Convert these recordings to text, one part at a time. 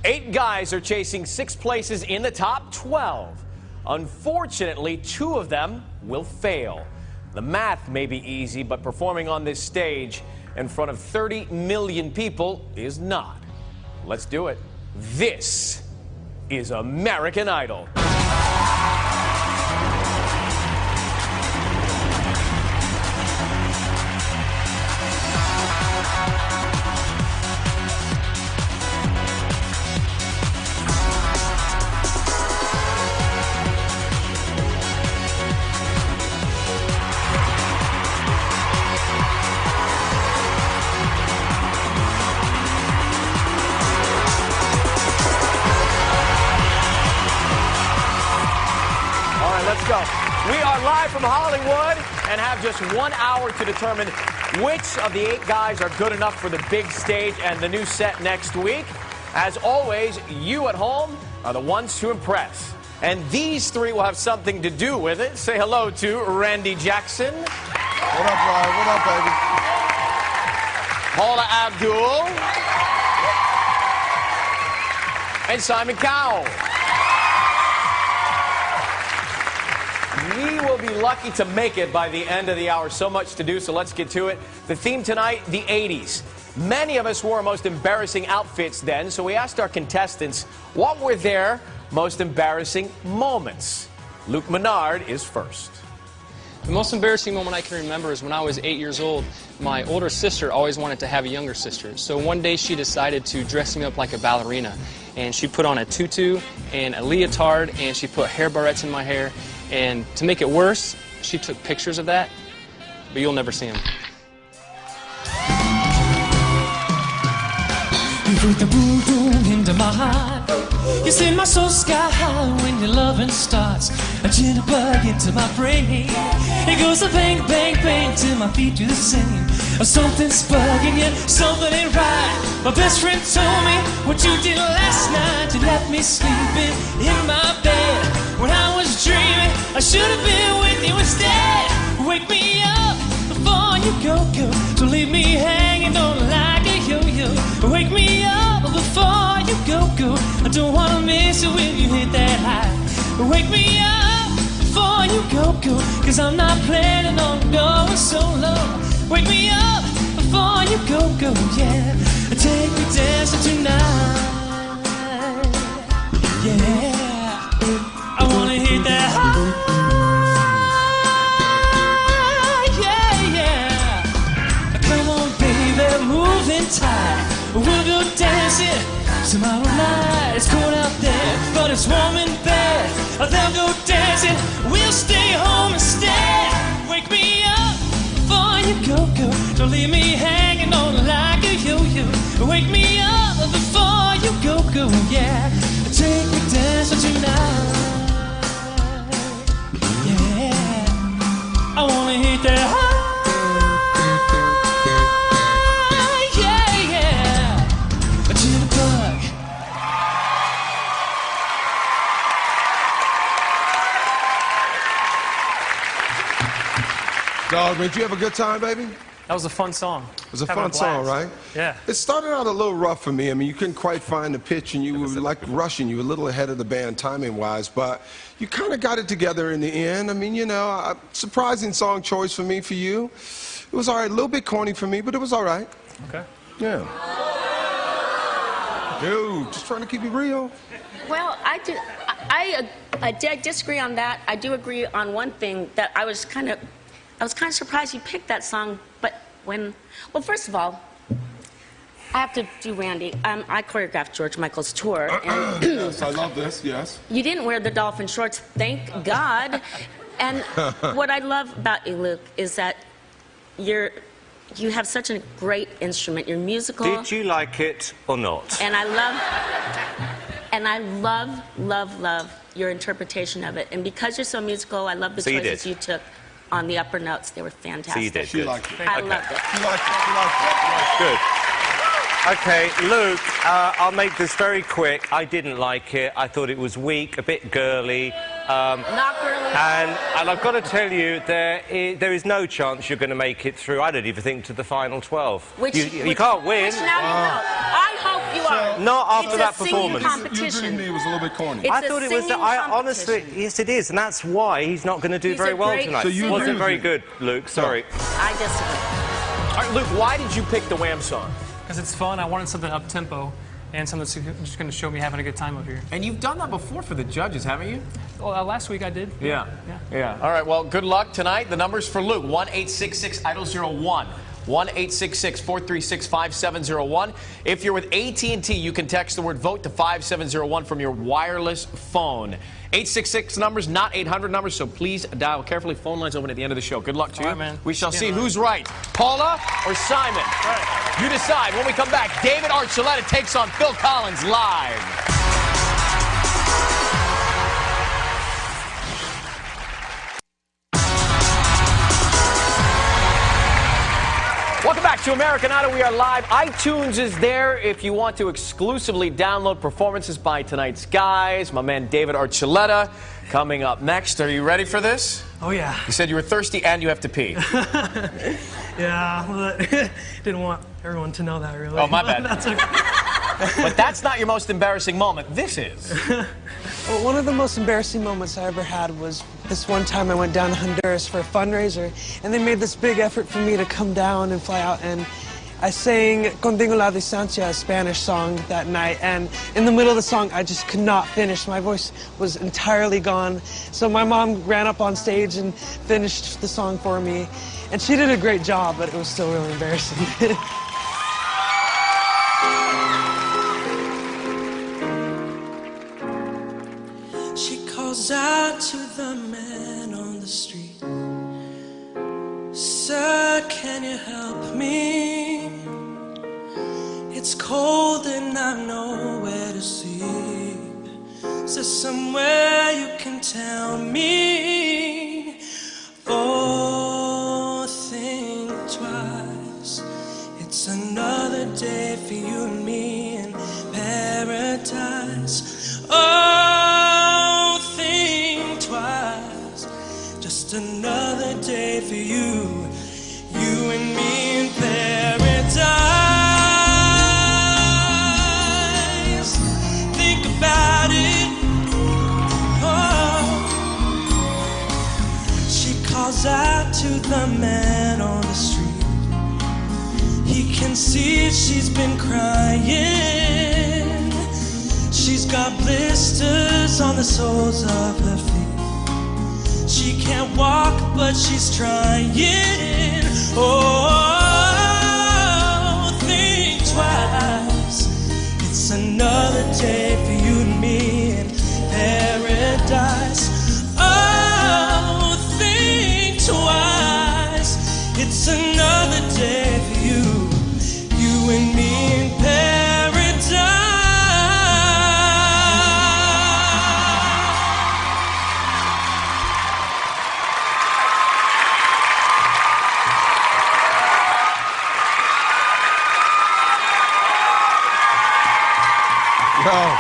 8 guys are chasing 6 places in the top 12. Unfortunately, 2 of them will fail. The math may be easy, but performing on this stage in front of 30 million people is not. Let's do it. This is American Idol. Let's go. We are live from Hollywood and have just 1 hour to determine which of the 8 guys are good enough for the big stage and the new set next week. As always, you at home are the ones to impress. And these 3 will have something to do with it. Say hello to Randy Jackson. What up, Ryan? What up, baby? Paula Abdul. And Simon Cowell. We will be lucky to make it by the end of the hour. So much to do, so let's get to it. The theme tonight, the 80s. Many of us wore our most embarrassing outfits then, so we asked our contestants what were their most embarrassing moments. Luke Menard is first. The most embarrassing moment I can remember is when I was 8 years old. My older sister always wanted to have a younger sister. So one day she decided to dress me up like a ballerina. And she put on a tutu and a leotard, and she put hair barrettes in my hair. And to make it worse, she took pictures of that, but you'll never see them. You put the boom into my heart. You send my soul sky high when your loving starts. A gentle bug into my brain. It goes a bang, bang, bang till my feet do the same. Something's bugging you, something ain't right. My best friend told me what you did last night. You left me sleeping in my bed when I was dreaming. I should have been with you instead. Wake me up before you go. Don't leave me hanging on like a yo-yo. Wake me up before you go. I don't wanna miss it when you hit that high. Wake me up before you go. Cause I'm not planning on going solo. Wake me up before you go, yeah. Take me dancing tonight, yeah. I wanna hit that high, yeah. Come on, baby, moving tight. We'll go dancing tomorrow night. It's cold out there, but it's warm in bed. They'll go dancing, we'll stay home instead. Wake me up before you go. Don't leave me hanging on like a yo-yo. Wake me up before you go, yeah. Take me dancing tonight, yeah. I wanna hit that high, yeah, yeah. A jitterbug. Dog, did you have a good time, baby? That was a fun song. It was a fun song, right? Yeah. It started out a little rough for me. I mean, you couldn't quite find the pitch, and you were like rushing. You were a little ahead of the band timing-wise, but you kind of got it together in the end. I mean, you know, surprising song choice for me, for you. It was all right, a little bit corny for me, but it was all right. Okay. Yeah. Dude, just trying to keep it real. Well, I disagree on that. I do agree on one thing, that I was kind of surprised you picked that song, but well, first of all, I have to do Randy. I choreographed George Michael's tour. And Yes, I love this, yes. You didn't wear the dolphin shorts, thank God. And what I love about you, Luke, is that you have such a great instrument. You're musical. Did you like it or not? And I love your interpretation of it. And because you're so musical, I love the choices you took on the upper notes. They were fantastic. So you did. She liked it. I loved it. She liked it. She liked it. Good. Okay, Luke, I'll make this very quick. I didn't like it. I thought it was weak, a bit girly. Not girly. And I've got to tell you, there is no chance you're going to make it through. I don't even think to the final 12. Which you can't win. Which now you know. I hope You are. Not after that It's a singing performance. You agree with competition. me, it was a little bit corny. It's I a thought it was. singing Honestly, competition. yes, it is, and that's why he's not going to do He's very a well great tonight. So you agree wasn't with very me? good, Luke. Sorry. I disagree. All right, Luke, why did you pick the Wham song? Because it's fun. I wanted something up-tempo and something that's just going to show me having a good time up here. And you've done that before for the judges, haven't you? Well, last week I did. Yeah. All right, well, good luck tonight. The number's for Luke, 1-866-IDOL-01. 1-866-436-5701. If you're with AT&T, you can text the word VOTE to 5701 from your wireless phone. 866 numbers, not 800 numbers, so please dial carefully. Phone lines open at the end of the show. Good luck to you. All right, man. We shall see who's right, Paula or Simon. You decide. When we come back, David Archuleta takes on Phil Collins live. Welcome back to American Idol. We are live. iTunes is there if you want to exclusively download performances by tonight's guys. My man David Archuleta coming up next. Are you ready for this? Oh, yeah. You said you were thirsty and you have to pee. Yeah, well, didn't want everyone to know that, really. Oh, my bad. That's okay. But that's not your most embarrassing moment. This is. Well, one of the most embarrassing moments I ever had was this one time I went down to Honduras for a fundraiser, and they made this big effort for me to come down and fly out, and I sang Contigo la Distancia, a Spanish song that night, and in the middle of the song, I just could not finish. My voice was entirely gone, so my mom ran up on stage and finished the song for me, and she did a great job, but it was still really embarrassing. She calls out to the man on the street, "Sir, can you help me? It's cold and I've nowhere to sleep. Is there somewhere you can tell me? Oh, think twice. It's another day for you and me in paradise. Oh, think twice. Just another day for you, you and me in paradise. Think about it. Oh, she calls out to the man on the street. He can see she's been crying. She's got blisters on the soles of her feet. She can't walk, but she's trying. Oh, think twice. It's another day for you and me in paradise. Oh, think twice. It's another day for you, you and me in paradise. Wow.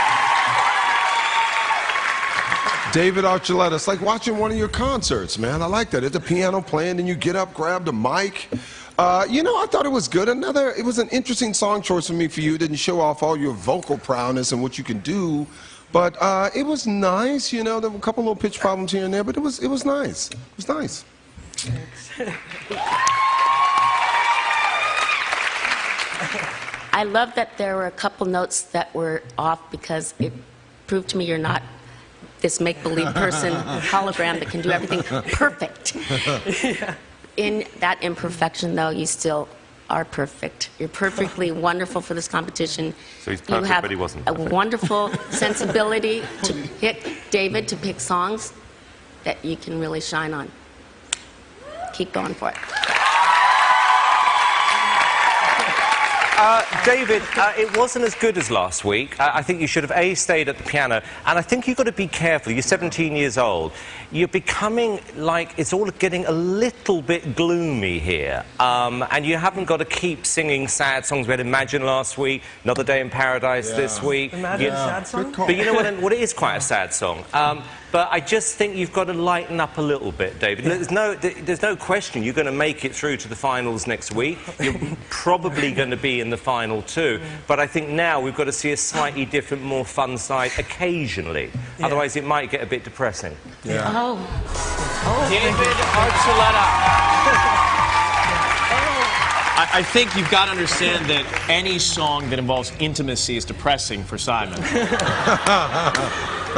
David Archuleta, it's like watching one of your concerts, man. I like that. It's a piano playing, and you get up, grab the mic. You know, I thought it was good. It was an interesting song choice for me for you. It didn't show off all your vocal prowess and what you can do, but it was nice. You know, there were a couple little pitch problems here and there, but it was nice. It was nice. I love that there were a couple notes that were off because it proved to me you're not this make-believe person, hologram that can do everything perfect. Yeah. In that imperfection, though, you still are perfect. You're perfectly wonderful for this competition. So he's perfect, you have but he wasn't a perfect. wonderful sensibility to pick, David, to pick songs that you can really shine on. Keep going for it. David, it wasn't as good as last week. I think you should have, A, stayed at the piano, and I think you've got to be careful. You're 17 years old. You're becoming like, it's all getting a little bit gloomy here, and you haven't got to keep singing sad songs. We had Imagine last week, Another Day in Paradise this week. Imagine a sad song? But you know what, it is quite a sad song. But I just think you've got to lighten up a little bit, David. There's no question you're going to make it through to the finals next week. You're probably going to be in in the final two. But I think now we've got to see a slightly different, more fun side occasionally. Otherwise, it might get a bit depressing. Yeah. David Archuleta. I think you've got to understand that any song that involves intimacy is depressing for Simon.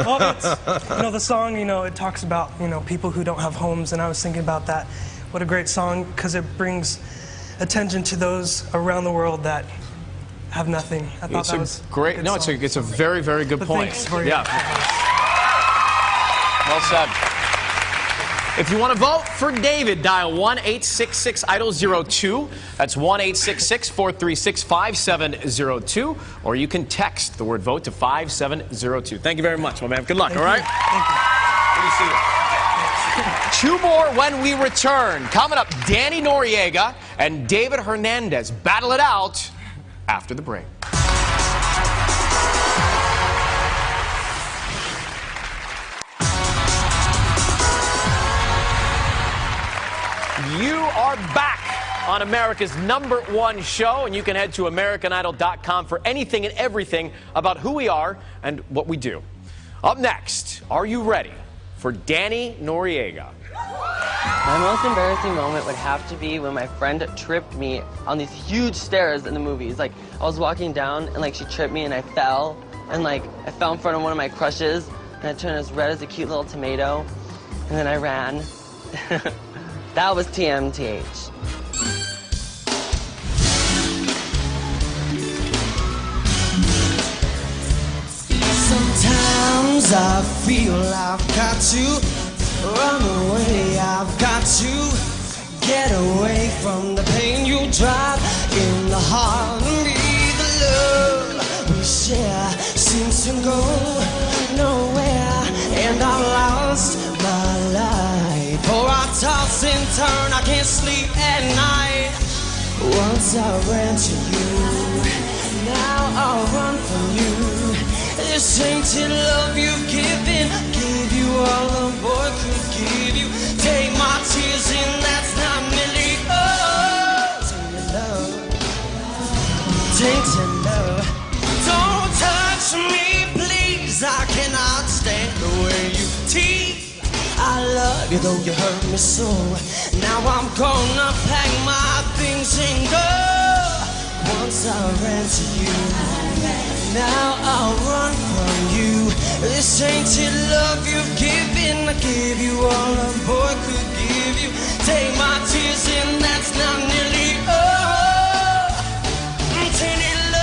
Well, it's, the song, it talks about, people who don't have homes, and I was thinking about that. What a great song, because it brings attention to those around the world that have nothing. I thought that was great. good No, song. it's a very, very good point. Thanks for Well said. If you want to vote for David, dial 1-866-IDOL-02. That's 1-866-436-5702. Or you can text the word vote to 5702. Thank you very much, my man. Good luck, all right? Thank you. Good to see you. Two more when we return. Coming up, Danny Noriega and David Hernandez battle it out after the break. You are back on America's #1 show, and you can head to AmericanIdol.com for anything and everything about who we are and what we do. Up next, are you ready for Danny Noriega? My most embarrassing moment would have to be when my friend tripped me on these huge stairs in the movies. Like, I was walking down, and she tripped me, and I fell. And I fell in front of one of my crushes, and I turned as red as a cute little tomato. And then I ran. That was TMTH. Sometimes I feel I've got to run away, I've got to get away from the pain you drive in the heart of me. The love we share seems to go nowhere, and I lost my life. For I toss and turn, I can't sleep at night. Once I ran to you, now I'll run from you. This tainted love you've given, gave you all a boy could give you. Take my tears in, that's not nearly tainted love. Tainted love. Don't touch me, please. I cannot stand the way you tease. I love you though you hurt me so. Now I'm gonna pack my things and go. Once I ran to you, now I'll run from you. This tainted love you've given, I gave you all a boy could give you. Take my tears in, that's not nearly tainted love.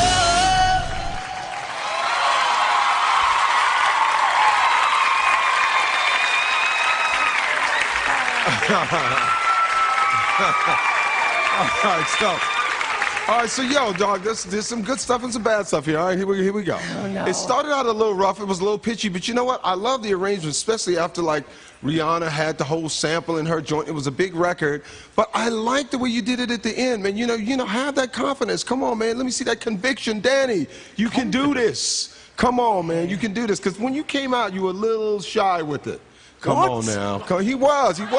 All right, so yo, dog, there's some good stuff and some bad stuff here. All right, here we go. Oh, no. It started out a little rough. It was a little pitchy, but you know what? I love the arrangement, especially after Rihanna had the whole sample in her joint. It was a big record, but I like the way you did it at the end, man. You know, have that confidence. Come on, man. Let me see that conviction, Danny. You can do this. Come on, man. You can do this. Because when you came out, you were a little shy with it. Come on now. He was, man.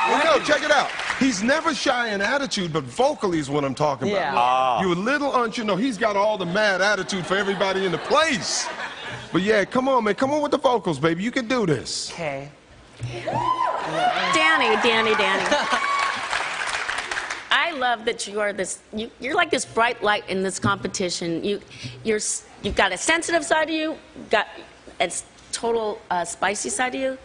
Well, no, check it out. He's never shy in attitude, but vocally is what I'm talking about. Yeah. You a little unsure. He's got all the mad attitude for everybody in the place. But yeah, come on, man. Come on with the vocals, baby. You can do this. Okay. Danny. I love that you are this. You're like this bright light in this competition. You've got a sensitive side of you. You've got a total spicy side of you.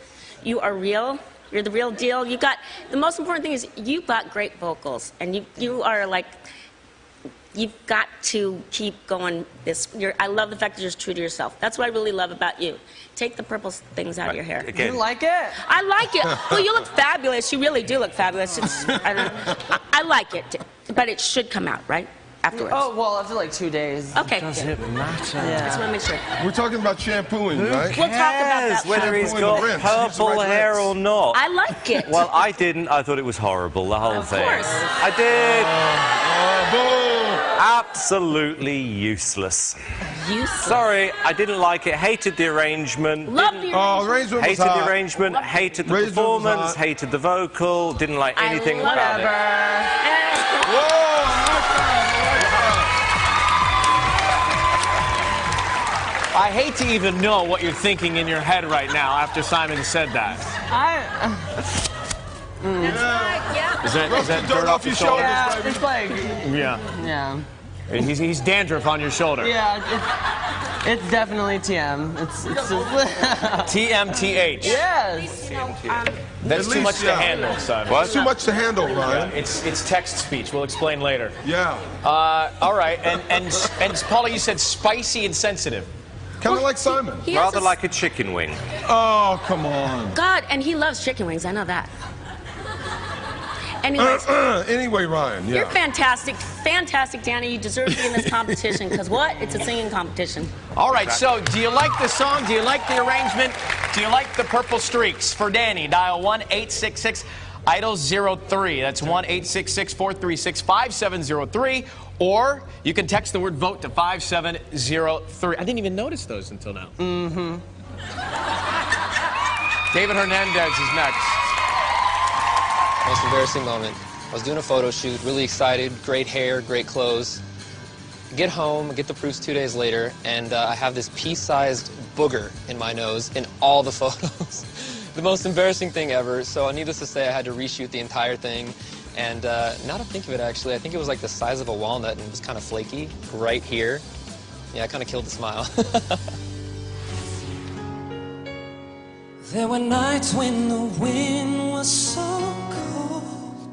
You are real. You're the real deal. You got the most important thing is you've got great vocals, and you are like. You've got to keep going. I love the fact that you're true to yourself. That's what I really love about you. Take the purple things out of your hair. You like it? I like it. Well, you look fabulous. You really do look fabulous. I like it, but it should come out, right? Afterwards. Oh, well, after 2 days. Okay. Does it matter? Yeah. I just want to make sure. We're talking about shampooing, right? We'll talk about that. Whether he's Shampooing got the rims. Use the purple right hair rims. or not. I like it. Well, I didn't. I thought it was horrible, the whole thing. Of course. I did. Boom. Absolutely useless. You Sorry, I didn't like it. Hated the arrangement. Love the arrangement. Oh, the arrangement was Hated hot. the arrangement. Hated the Arrangement was performance. hot. Hated the vocal. Didn't like anything I love about it. Whoa, I hate to even know what you're thinking in your head right now after Simon said that. Is that dirt off your shoulder? Yeah, it's like, Yeah. yeah. He's dandruff on your shoulder. Yeah, it's definitely TM. It's TMTH. yes. That's At too least, much to yeah. handle, son. It's too much to handle, Ryan. It's text speech. We'll explain later. Yeah. All right. And Paula, you said spicy and sensitive. Kind of like Simon. He has Rather a- like a chicken wing. Oh, come on. God, and he loves chicken wings. I know that. Anyways, Anyway, Ryan, you're yeah. fantastic. Fantastic, Danny. You deserve to be in this competition because what? It's a singing competition. All right. So, do you like the song? Do you like the arrangement? Do you like the purple streaks? For Danny, dial 1-866-IDOL-03. That's 1-866-436-5703. Or you can text the word vote to 5703. I didn't even notice those until now. Mm-hmm. David Hernandez is next. Most embarrassing moment. I was doing a photo shoot, really excited, great hair, great clothes. Get home, get the proofs 2 days later, and I have this pea-sized booger in my nose in all the photos. The most embarrassing thing ever, so needless to say, I had to reshoot the entire thing. And now to think of it, actually, I think it was like the size of a walnut and it was kind of flaky right here. Yeah, it kind of killed the smile. There were nights when the wind was so cold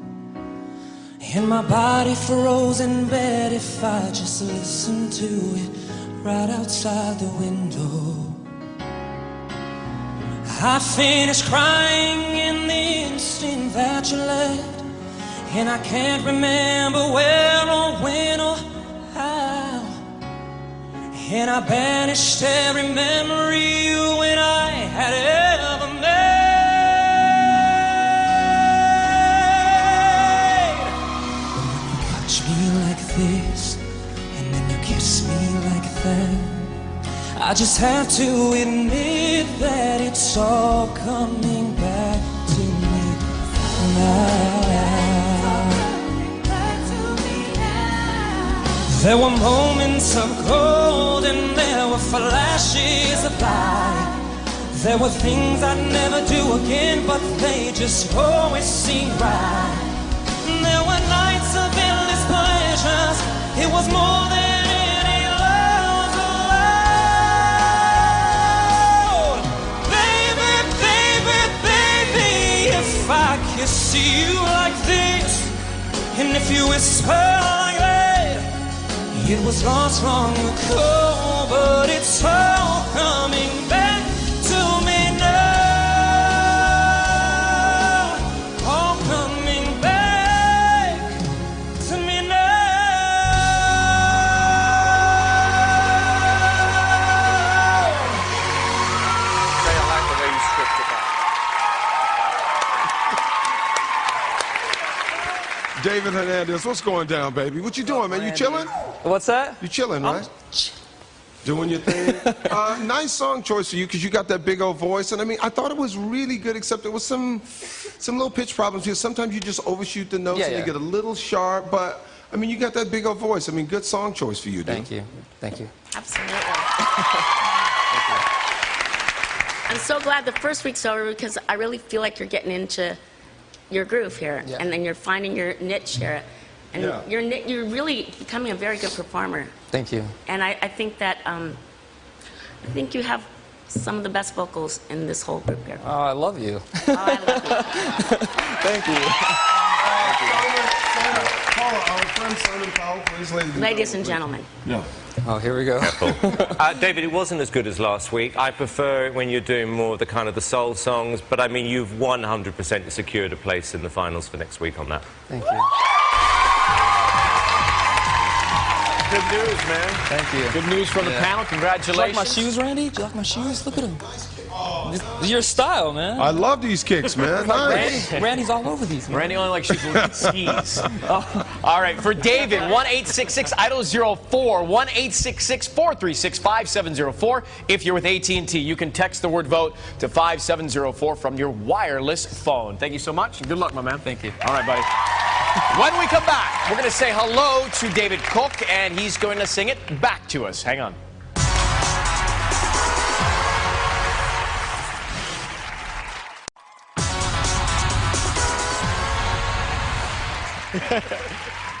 and my body froze in bed if I just listened to it right outside the window. I finished crying in the instant that you left, and I can't remember where or when or how. And I banished every memory you and I had ever made. You touch me like this, and then you kiss me like that. I just have to admit that it's all coming back to me now. There were moments of gold and there were flashes of light. There were things I'd never do again, but they just always seemed right. There were nights of endless pleasures. It was more than any love's allowed. Baby, baby, baby, if I kiss you like this, and if you whisper like that, it was lost long ago, but it's all coming back to me now. All coming back to me now. I like the way you stripped it back. David Hernandez, what's going down, baby? What you doing, man? You chilling? What's that? You chilling, right? Doing your thing. Nice song choice for you because you got that big old voice, and I mean, I thought it was really good, except there was some little pitch problems here. Sometimes you just overshoot the notes and you get a little sharp, but I mean, you got that big old voice. I mean, good song choice for you, dude. Thank you. Thank you. Absolutely. I'm so glad the first week's over because I really feel like you're getting into your groove here, and then you're finding your niche here, and you're really becoming a very good performer. Thank you. And I think that I think you have some of the best vocals in this whole group here. Oh, I love you. Oh, I love you. Thank you. Paula, our friend Simon Powell, please, Ladies and gentlemen. Yeah. Oh, here we go. David, it wasn't as good as last week. I prefer it when you're doing more of the kind of the soul songs, but I mean, you've 100% secured a place in the finals for next week on that. Thank you. Good news, man. Thank you. Good news from the panel. Do you Congratulations. like my shoes, Randy? Do you like my shoes? Look at them. This is your style, man. I love these kicks, man. Nice. Randy's all over these, man. Randy only likes shoes with skis. Oh, all right, for David, 1-866-IDOL-04, 1-866-436-5704. If you're with AT&T, you can text the word vote to 5704 from your wireless phone. Thank you so much. Good luck, my man. Thank you. All right, buddy. When we come back, we're going to say hello to David Cook, and he's going to sing it back to us. Hang on.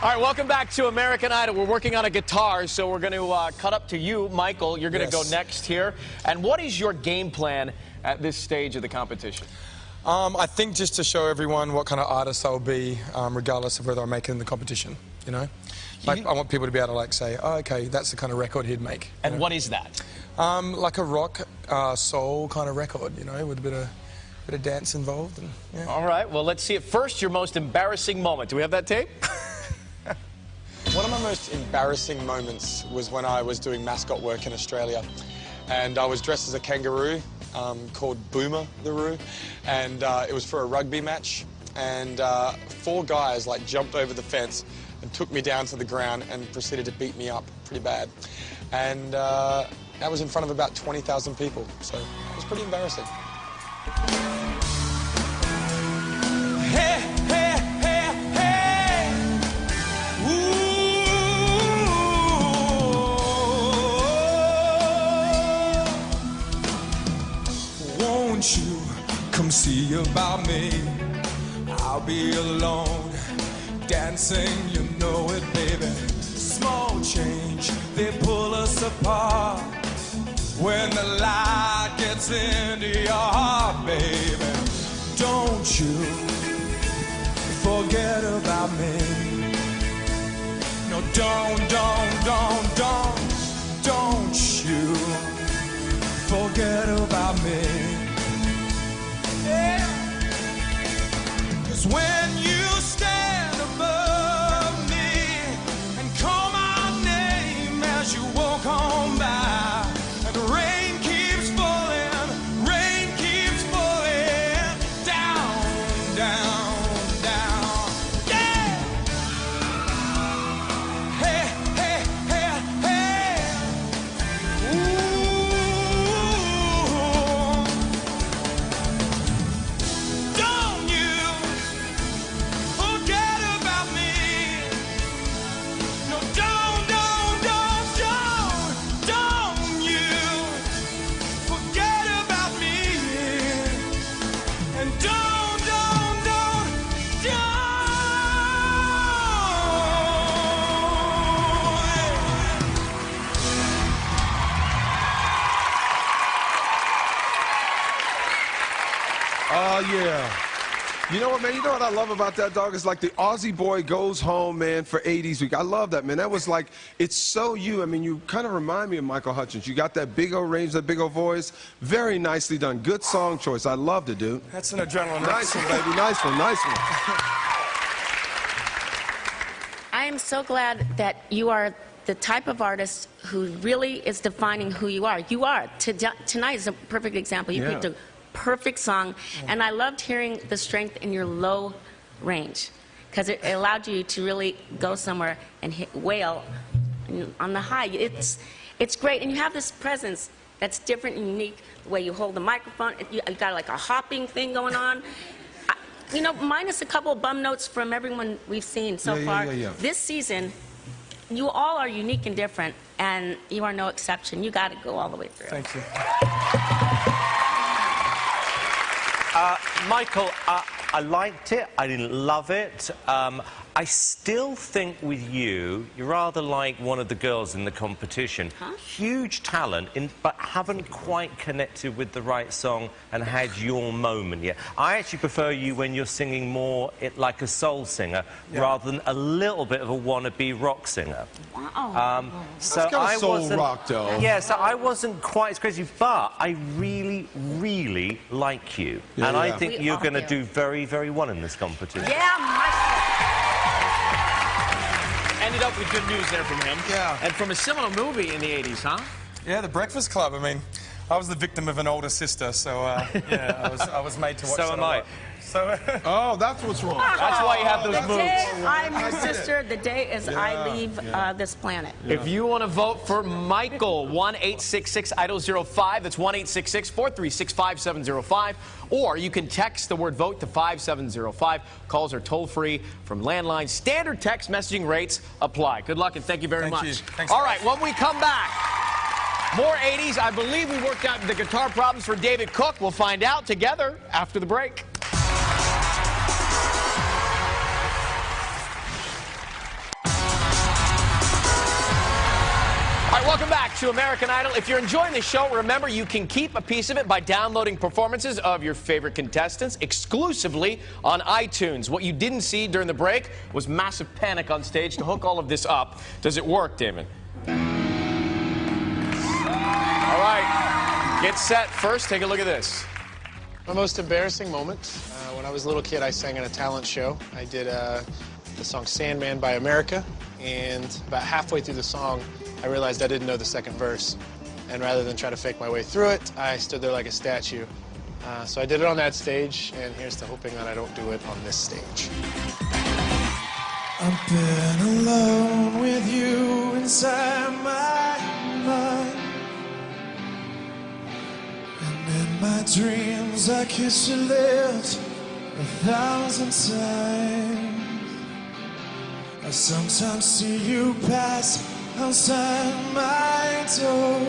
All right, welcome back to American Idol. We're working on a guitar, so we're going to cut up to you, Michael. You're going to go next here. And what is your game plan at this stage of the competition? I think just to show everyone what kind of artist I'll be, regardless of whether I make it in the competition, you know? Like, I want people to be able to, like, say, oh, okay, that's the kind of record he'd make. And what is that? Like a rock, soul kind of record, you know, with a bit of dance involved. And, yeah. All right, well, let's see it. First, your most embarrassing moment. Do we have that tape? One of my most embarrassing moments was when I was doing mascot work in Australia. And I was dressed as a kangaroo called Boomer the Roo. And it was for a rugby match. And 4 guys, like, jumped over the fence and took me down to the ground and proceeded to beat me up pretty bad. And that was in front of about 20,000 people. So it was pretty embarrassing. Hey, hey, hey, hey. Ooh. Won't you come see about me? I'll be alone, dancing, you know it, baby. Small change, they pull us apart. When the light gets into your heart, baby, don't you forget about me. No, don't you forget about me. Yeah. 'Cause when you stand above me and call my name as you walk on by, and the rain keeps falling down, down, down, yeah! Hey, hey, hey, hey! Ooh! Don't you forget about me. No, don't you forget about me. And don't. Yeah. You know what, man? You know what I love about that, dog? It's like the Aussie boy goes home, man, for 80s week. I love that, man. That was like, it's so you. I mean, you kind of remind me of Michael Hutchence. You got that big old range, that big old voice. Very nicely done. Good song choice. I loved it, dude. That's an adrenaline. Nice one, baby. Nice one. Nice one. I am so glad that you are the type of artist who really is defining who you are. You are. Tonight is a perfect example. You picked a perfect song, and I loved hearing the strength in your low range, because it allowed you to really go somewhere and wail on the high. It's great, and you have this presence that's different and unique. The way you hold the microphone, you got like a hopping thing going on. You know, minus a couple of bum notes from everyone we've seen so far. This season, you all are unique and different, and you are no exception. You got to go all the way through. Thank you. Michael, I liked it. I didn't love it. I still think with you, you're rather like one of the girls in the competition. Huh? Huge talent, but haven't quite connected with the right song and had your moment yet. I actually prefer you when you're singing more like a soul singer rather than a little bit of a wannabe rock singer. Wow. So That's I soul wasn't, rock, though. Yeah, so I wasn't quite as crazy, but I really, really like you. And I think you're going to do very, very well in this competition. Yeah, Michael. Ended up with good news there from him. Yeah. And from a similar movie in the 80s, huh? Yeah, The Breakfast Club. I mean, I was the victim of an older sister, so yeah, I was made to watch So that am a I. lot. So, Oh, that's what's wrong. That's why you have those The moves. day I'm your sister, the day is I leave this planet. If you want to vote for Michael, 1-866-IDOL-05. That's 1-866-436-5705. Or you can text the word VOTE to 5705. Calls are toll-free from landline. Standard text messaging rates apply. Good luck and thank you very much. you. Thanks, All guys. right, when we come back, more 80s. I believe we worked out the guitar problems for David Cook. We'll find out together after the break. All right, welcome back to American Idol. If you're enjoying the show, remember you can keep a piece of it by downloading performances of your favorite contestants exclusively on iTunes. What you didn't see during the break was massive panic on stage to hook all of this up. Does it work, Damon? All right, get set. First, take a look at this. My most embarrassing moment, when I was a little kid, I sang in a talent show. I did the song Sandman by America, and about halfway through the song, I realized I didn't know the second verse. And rather than try to fake my way through it, I stood there like a statue. So I did it on that stage, and here's to hoping that I don't do it on this stage. I've been alone with you inside my mind, and in my dreams I kiss your lips 1,000 times. I sometimes see you pass outside my door.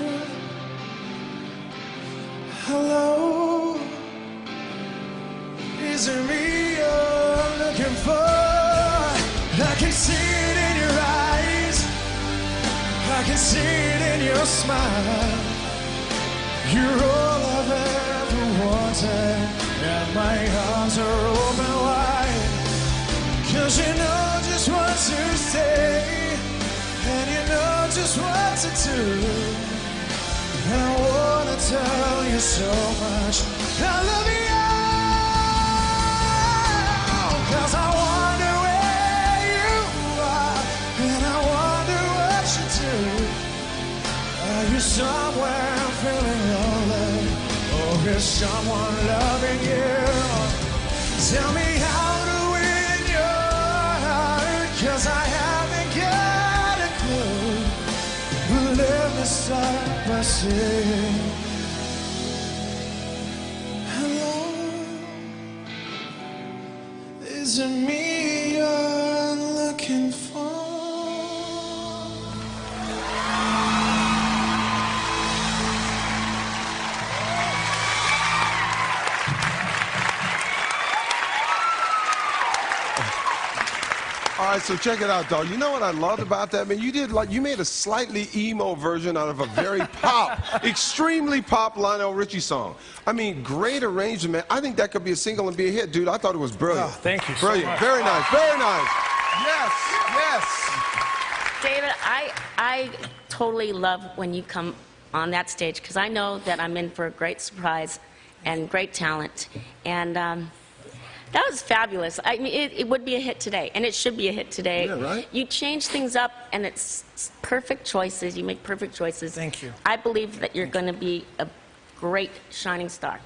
Hello, is it me you're looking for? I can see it in your eyes, I can see it in your smile. You're all I've ever wanted, and my arms are open wide. 'Cause you know just what to say, and you know just what to do. I wanna tell you so much I love you, 'cause I wonder where you are, and I wonder what you do. Are you somewhere feeling lonely, or is someone loving you? Tell me how to win your heart, 'cause I haven't got a clue. But let me start by saying hello. Is it me you're looking for? All right, so check it out, dog. You know what I loved about that, man? You made a slightly emo version out of a very extremely pop Lionel Richie song. I mean, great arrangement, man. I think that could be a single and be a hit, dude. I thought it was brilliant. Oh, thank you so Brilliant. much. Very nice. Very nice. Yes. Yes. David, I totally love when you come on that stage, because I know that I'm in for a great surprise and great talent. And that was fabulous. I mean, it would be a hit today, and it should be a hit today. Yeah, right? You change things up, and it's perfect choices. You make perfect choices. Thank you. I believe that you're going to be a great shining star.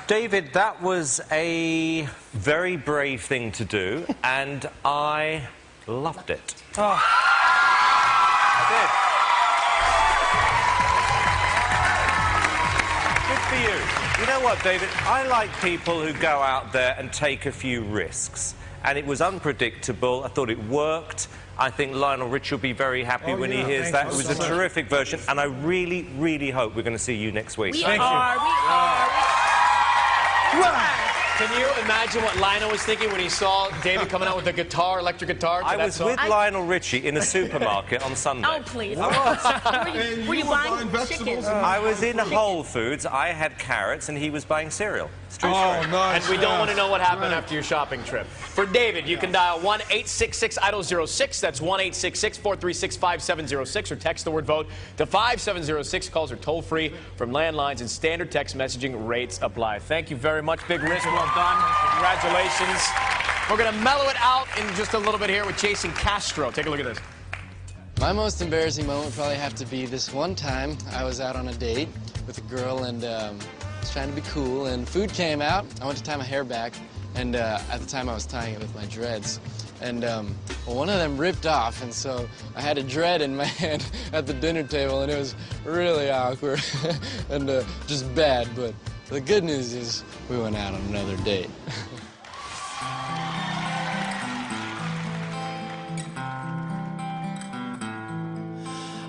David, that was a very brave thing to do, and I loved it. Oh. I did. Good for you. You know what, David? I like people who go out there and take a few risks. And it was unpredictable. I thought it worked. I think Lionel Richie will be very happy when he hears that. It was a terrific version, and I really, really hope we're going to see you next week. We are. Can you imagine what Lionel was thinking when he saw David coming out with a guitar, electric guitar? I was with Lionel Richie in a supermarket on Sunday. Oh, please. I was. Were you buying chicken? I was in Whole Foods. I had carrots, and he was buying cereal. It's true story. Nice. And we don't want to know what happened after your shopping trip. For David, you can dial 1-866-IDOL-06. That's 1-866-436-5706, or text the word VOTE to 5706. Calls are toll-free from landlines, and standard text messaging rates apply. Thank you very much. Big wrist, well done. Congratulations. We're going to mellow it out in just a little bit here with Jason Castro. Take a look at this. My most embarrassing moment would probably have to be this one time I was out on a date with a girl and was trying to be cool, and food came out. I went to tie my hair back, and at the time I was tying it with my dreads. And well, one of them ripped off, and so I had a dread in my hand at the dinner table, and it was really awkward and just bad. But the good news is we went out on another date.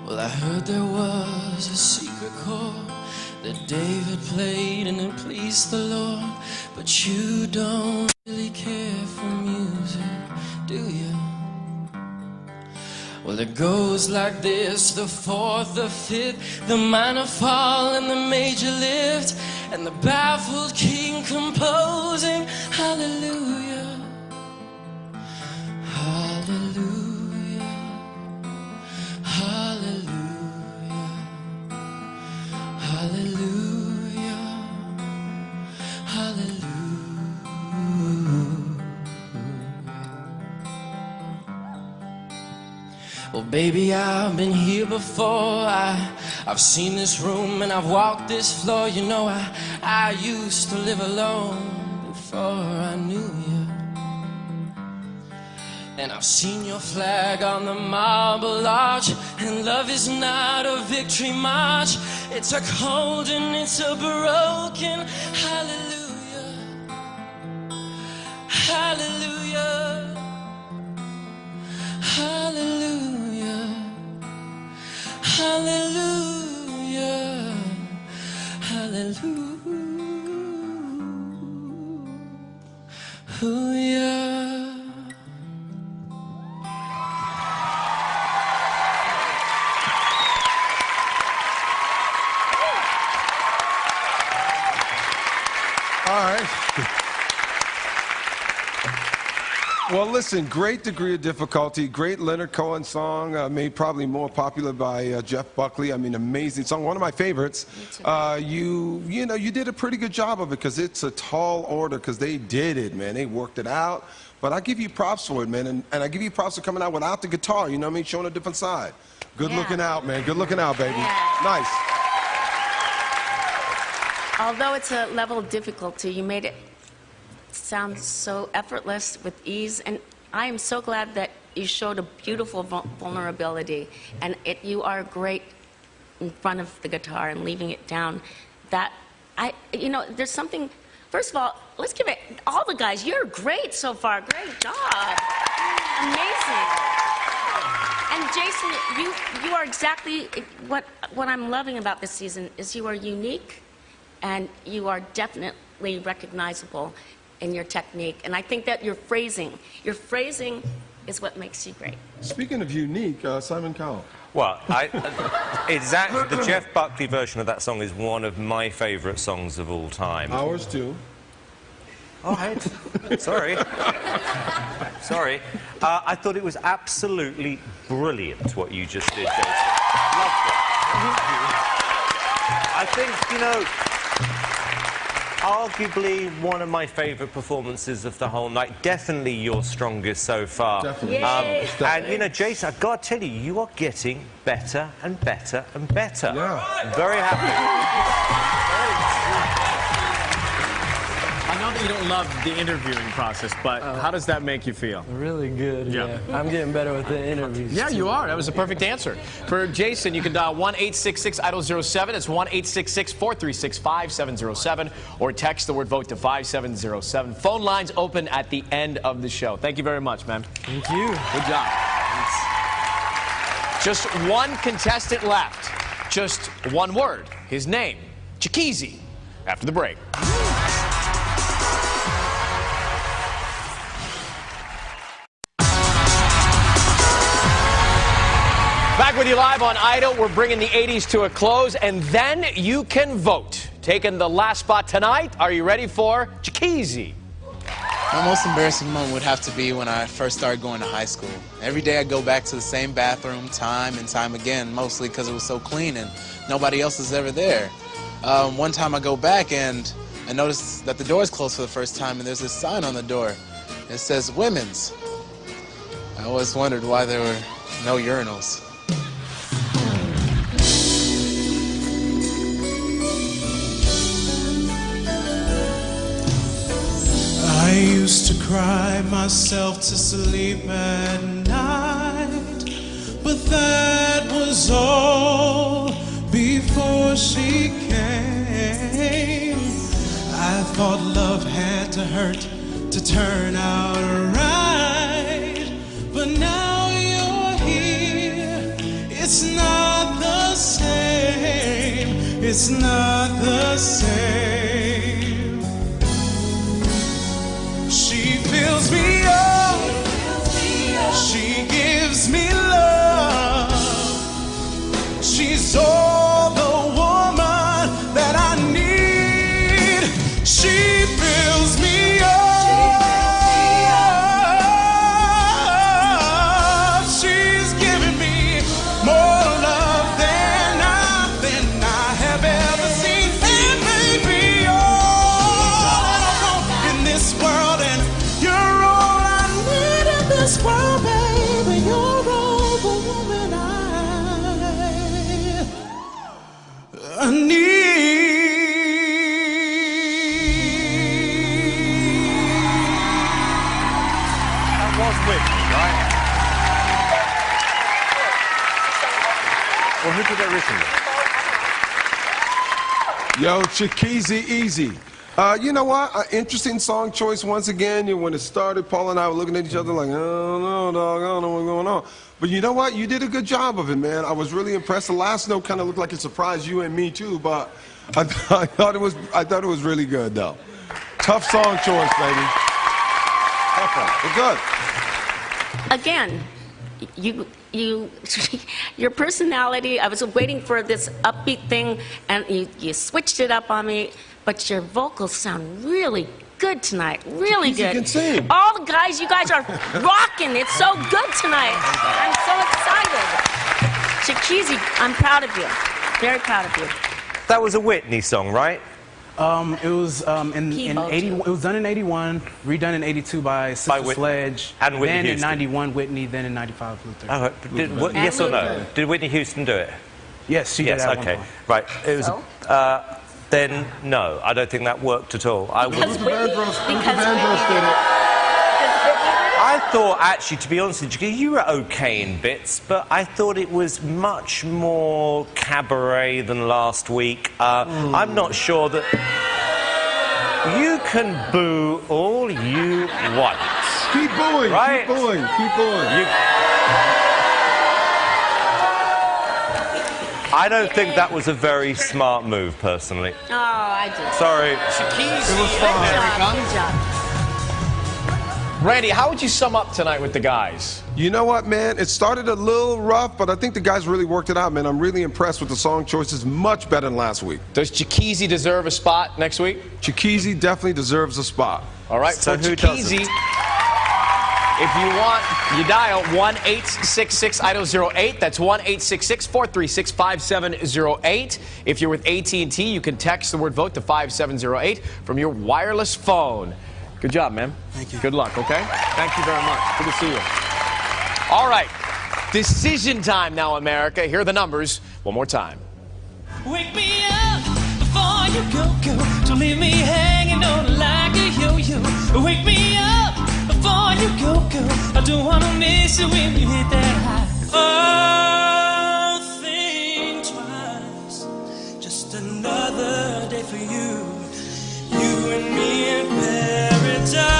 Well, I heard there was a secret chord that David played and it pleased the Lord, but you don't really care for music, do you? Well, it goes like this: the fourth, the fifth, the minor fall and the major lift, and the baffled king composing hallelujah, hallelujah, hallelujah, hallelujah, hallelujah. Well, baby, I've been here before. I've seen this room and I've walked this floor. You know, I used to live alone before I knew you. And I've seen your flag on the marble arch, and love is not a victory march. It's a cold and it's a broken hallelujah, hallelujah, hallelujah, hallelujah, hallelujah. All right. Well, listen, great degree of difficulty, great Leonard Cohen song, made probably more popular by Jeff Buckley. I mean, amazing song, one of my favorites. You know, you did a pretty good job of it because it's a tall order because they did it, man. They worked it out. But I give you props for it, man, and I give you props for coming out without the guitar, you know what I mean, showing a different side. Good looking out, man. Good looking out, baby. Nice. Although it's a level of difficulty, you made it sound so effortless with ease, and I am so glad that you showed a beautiful vulnerability, and you are great in front of the guitar and leaving it down. That you know, there's something. First of all, let's give it all the guys. You're great so far. Great job. Amazing. And Jason, you are exactly what I'm loving about this season is you are unique. And you are definitely recognizable in your technique. And I think that your phrasing is what makes you great. Speaking of unique, Simon Cowell. Well, exactly. The Jeff Buckley version of that song is one of my favorite songs of all time. Ours too. All right. Sorry. Sorry. I thought it was absolutely brilliant what you just did, Jason. Loved it. I think, you know, arguably one of my favourite performances of the whole night. Definitely your strongest so far. Definitely. And, you know, Jason, I've got to tell you, you are getting better and better and better. Yeah. Very happy. I know that you don't love the interviewing process, but how does that make you feel? Really good, yeah. I'm getting better with the interviews. Yeah, you are. That was a perfect answer. For Jason, you can dial 1-866-IDOL-07. It's 1-866-436-5707. Or text the word VOTE to 5707. Phone lines open at the end of the show. Thank you very much, man. Thank you. Good job. Just one contestant left. Just one word. His name, Chikizi. After the break. Back with you live on Idol. We're bringing the 80s to a close, and then you can vote. Taking the last spot tonight, are you ready for Chikizi? My most embarrassing moment would have to be when I first started going to high school. Every day I go back to the same bathroom time and time again, mostly because it was so clean and nobody else is ever there. One time I go back and I notice that the door is closed for the first time, and there's this sign on the door. It says women's. I always wondered why there were no urinals. I used to cry myself to sleep at night, but that was all before she came. I thought love had to hurt to turn out right, but now you're here. It's not the same. It's not the same. She fills me up. She gives me love. She's all the woman that I need. She fills me up. She's giving me more love than I have ever seen. And baby, all I want in this world, and you're all I need in this world, baby. You're all the woman I need. That was Whitney, right? Well, who did that originally? Yo, Chiqueezy Easy. You know what? Interesting song choice once again. When it started, Paul and I were looking at each other like, I don't know, dog, I don't know what's going on. But you know what? You did a good job of it, man. I was really impressed. The last note kind of looked like it surprised you and me too, but I thought it was really good, though. Tough song choice, baby. Tough one. But good. Again, your personality, I was waiting for this upbeat thing, and you switched it up on me, but your vocals sound really good tonight. Really good. You can sing. All the guys, you guys are rocking. It's so good tonight. I'm so excited. Chiqueezy, I'm proud of you. Very proud of you. That was a Whitney song, right? It was in 80. It was done in '81, redone in '82 by Sister Sledge, and Whitney then Houston. in '91 Whitney, then in '95 Luther. Oh, yes or no? Did Whitney Houston do it? Yes, she did. Yes, at okay, one point. right. It was. Then no, I don't think that worked at all. Luther Vandross did it. I thought, actually, to be honest with you, you were okay in bits, but I thought it was much more cabaret than last week. I'm not sure that... You can boo all you want. Keep booing, right? keep booing, keep booing. I don't think that was a very smart move, personally. Oh, I did. Sorry. Chiqueezy. It was fun. Good job. Randy, how would you sum up tonight with the guys? You know what, man? It started a little rough, but I think the guys really worked it out, man. I'm really impressed with the song choices. Much better than last week. Does Chiqueezy deserve a spot next week? Chiqueezy definitely deserves a spot. All right, So for who Chiqueezy, doesn't? if you want, you dial 1-866-IDOL-08. That's 1-866-436-5708. If you're with AT&T, you can text the word VOTE to 5708 from your wireless phone. Good job, man. Thank you. Good luck, okay? Thank you very much. Good to see you. All right. Decision time now, America. Here are the numbers one more time. Wake me up before you go. Don't leave me hanging on like a yo-yo. Wake me up before you go. I don't want to miss you when you hit that high. Oh, think twice. Just another day for you. You and me in paradise.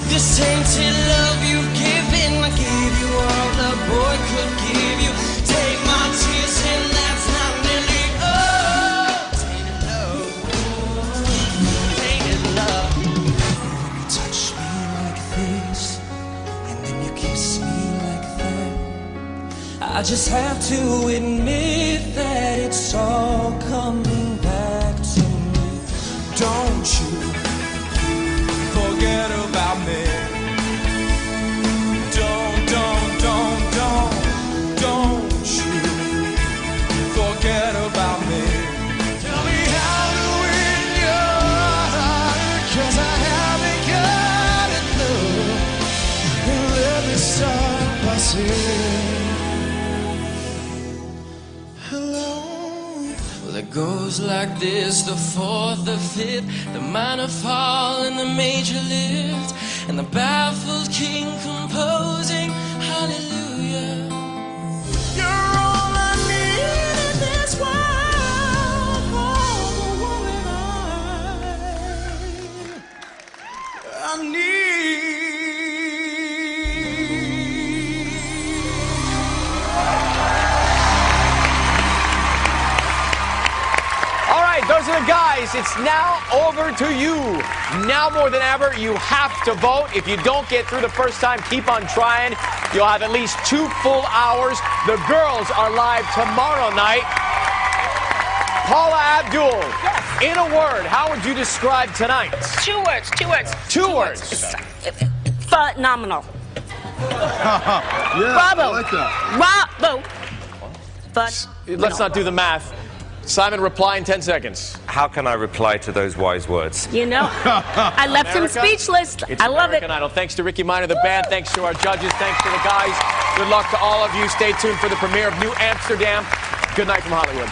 This tainted love you've given, I gave you all the boy could give you. Take my tears and that's not really tainted love. You touch me like this, and then you kiss me like that. I just have to admit that it's all coming back to me. Don't you forget about me. Don't you forget about me. Tell me how to win your heart, 'cause I haven't got it through. And let me start by saying hello. Let go goes like this, the fourth, the fifth, the minor fall and the major lift, and the baffled king composing hallelujah. You're all I need in this world, the woman I need. Those are the guys. It's now over to you. Now more than ever, you have to vote. If you don't get through the first time, keep on trying. You'll have at least 2 full hours. The girls are live tomorrow night. Paula Abdul, in a word, how would you describe tonight? 2 words, 2 words. 2 words. Phenomenal. Yeah, Bravo. I like that. Bravo. But Let's not do the math. Simon, reply in 10 seconds. How can I reply to those wise words? you know, I left him America? speechless. It's I love American it. Idol. Thanks to Ricky Minor, the band. Thanks to our judges. Thanks to the guys. Good luck to all of you. Stay tuned for the premiere of New Amsterdam. Good night from Hollywood.